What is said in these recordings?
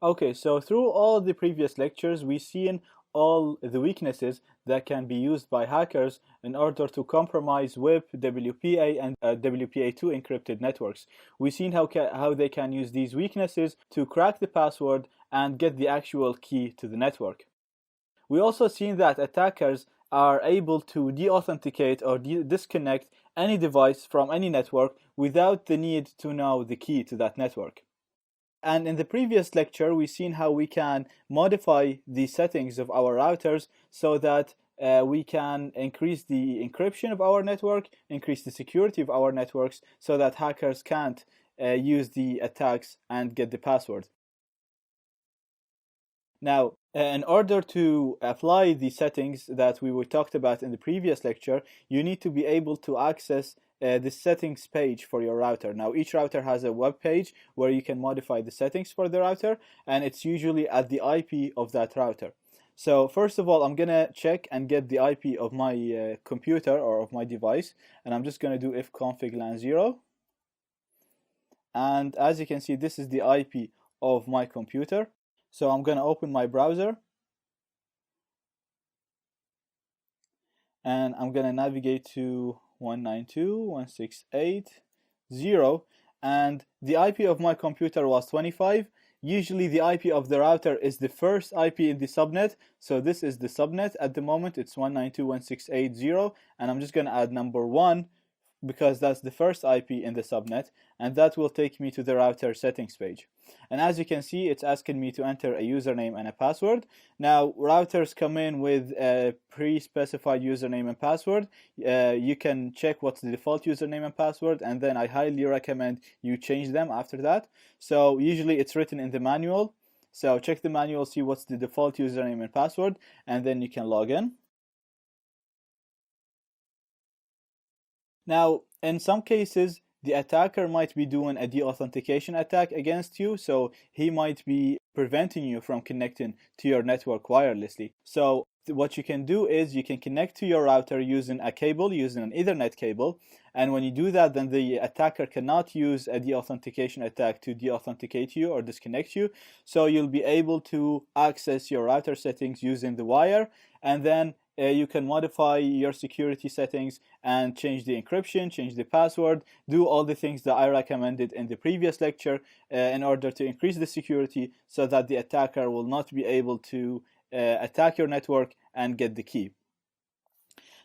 Okay, so through all the previous lectures, we've seen all the weaknesses that can be used by hackers in order to compromise WIP, WPA, and WPA2 encrypted networks. We've seen how they can use these weaknesses to crack the password and get the actual key to the network. We also seen that attackers are able to deauthenticate or disconnect any device from any network without the need to know the key to that network. And in the previous lecture, we've seen how we can modify the settings of our routers so that we can increase the encryption of our network, increase the security of our networks so that hackers can't use the attacks and get the password. Now, in order to apply the settings that we were talked about in the previous lecture, you need to be able to access the settings page for your router. Now, each router has a web page where you can modify the settings for the router, and it's usually at the IP of that router. So first of all, I'm gonna check and get the IP of my computer or of my device, and I'm just gonna do ifconfig lan 0. And as you can see, this is the IP of my computer. So I'm going to open my browser and I'm going to navigate to 192.168.0 and the IP of my computer was 25. Usually the IP of the router is the first IP in the subnet, so this is the subnet at the moment. It's 192.168.0 and I'm just going to add number 1 because that's the first IP in the subnet, and that will take me to the router settings page. And as you can see, it's asking me to enter a username and a password. Now, routers come in with a pre-specified username and password. You can check what's the default username and password, and then I highly recommend you change them after that. So usually it's written in the manual. So check the manual, see what's the default username and password, and then you can log in. Now, in some cases, the attacker might be doing a deauthentication attack against you, so he might be preventing you from connecting to your network wirelessly. So what you can do is you can connect to your router using a cable, using an Ethernet cable, and when you do that, then the attacker cannot use a deauthentication attack to deauthenticate you or disconnect you. So you'll be able to access your router settings using the wire, and then you can modify your security settings and change the encryption, change the password, do all the things that I recommended in the previous lecture in order to increase the security so that the attacker will not be able to attack your network and get the key.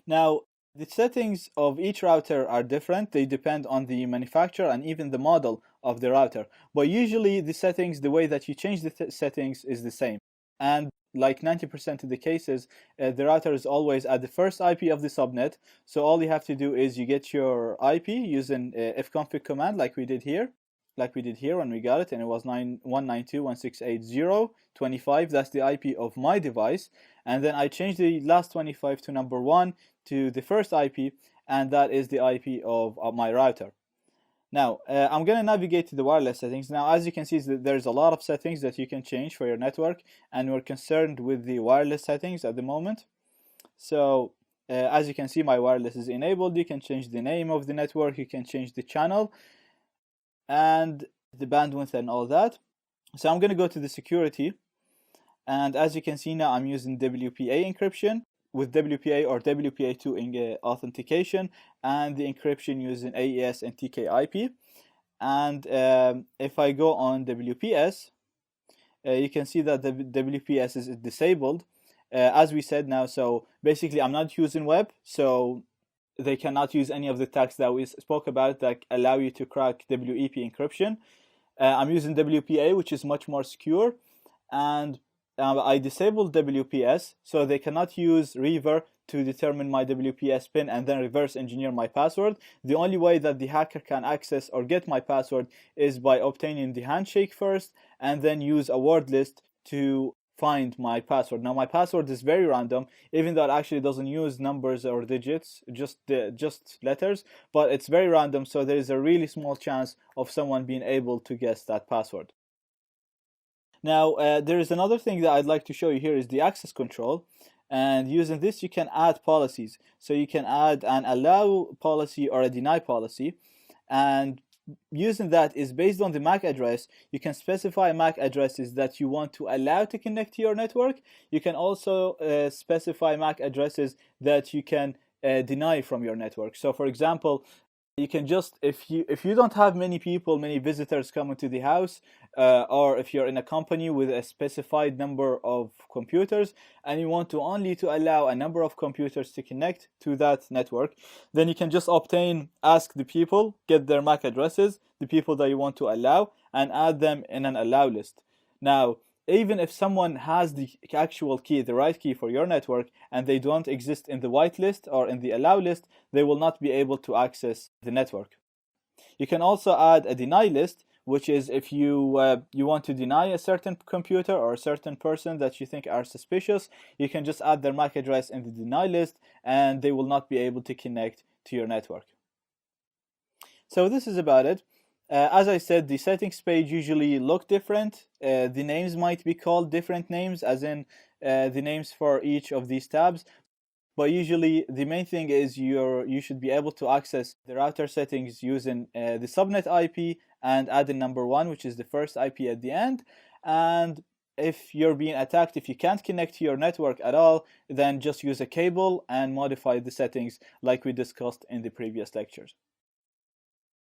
Now, the settings of each router are different. They depend on the manufacturer and even the model of the router. But usually the settings, the way that you change the settings is the same. And like 90% of the cases, the router is always at the first IP of the subnet. So all you have to do is you get your IP using ifconfig command like we did here when we got it, and it was 192.168.0.25. That's the IP of my device. And then I changed the last 25 to number 1 to the first IP, and that is the IP of my router. Now, I'm going to navigate to the wireless settings. Now, as you can see, there's a lot of settings that you can change for your network, and we're concerned with the wireless settings at the moment. So, as you can see, my wireless is enabled. You can change the name of the network, you can change the channel, and the bandwidth and all that. So I'm going to go to the security, and as you can see now, I'm using WPA encryption with WPA or WPA2 authentication, and the encryption using AES and TKIP. And if I go on WPS, you can see that the WPS is disabled, as we said now. So basically, I'm not using web, so they cannot use any of the attacks that we spoke about that allow you to crack WEP encryption. I'm using WPA, which is much more secure, and I disabled WPS, so they cannot use Reaver to determine my WPS pin and then reverse engineer my password. The only way that the hacker can access or get my password is by obtaining the handshake first and then use a word list to find my password. Now my password is very random, even though it actually doesn't use numbers or digits, just letters, but it's very random, so there is a really small chance of someone being able to guess that password. Now there is another thing that I'd like to show you here is the access control, and using this you can add policies. So you can add an allow policy or a deny policy, and using that is based on the MAC address. You can specify MAC addresses that you want to allow to connect to your network. You can also specify MAC addresses that you can deny from your network. So for example, you can just, if you don't have many visitors coming to the house, or if you're in a company with a specified number of computers and you want to only to allow a number of computers to connect to that network, then you can just ask the people, get their MAC addresses, the people that you want to allow, and add them in an allow list. Now, even if someone has the actual key, the right key for your network, and they don't exist in the whitelist or in the allow list, they will not be able to access the network. You can also add a deny list, which is if you want to deny a certain computer or a certain person that you think are suspicious, you can just add their MAC address in the deny list and they will not be able to connect to your network. So this is about it. As I said, the settings page usually look different. The names might be called different names, as in the names for each of these tabs. But usually the main thing is you should be able to access the router settings using the subnet IP and add the number 1, which is the first IP at the end. And if you're being attacked, if you can't connect to your network at all, then just use a cable and modify the settings like we discussed in the previous lectures.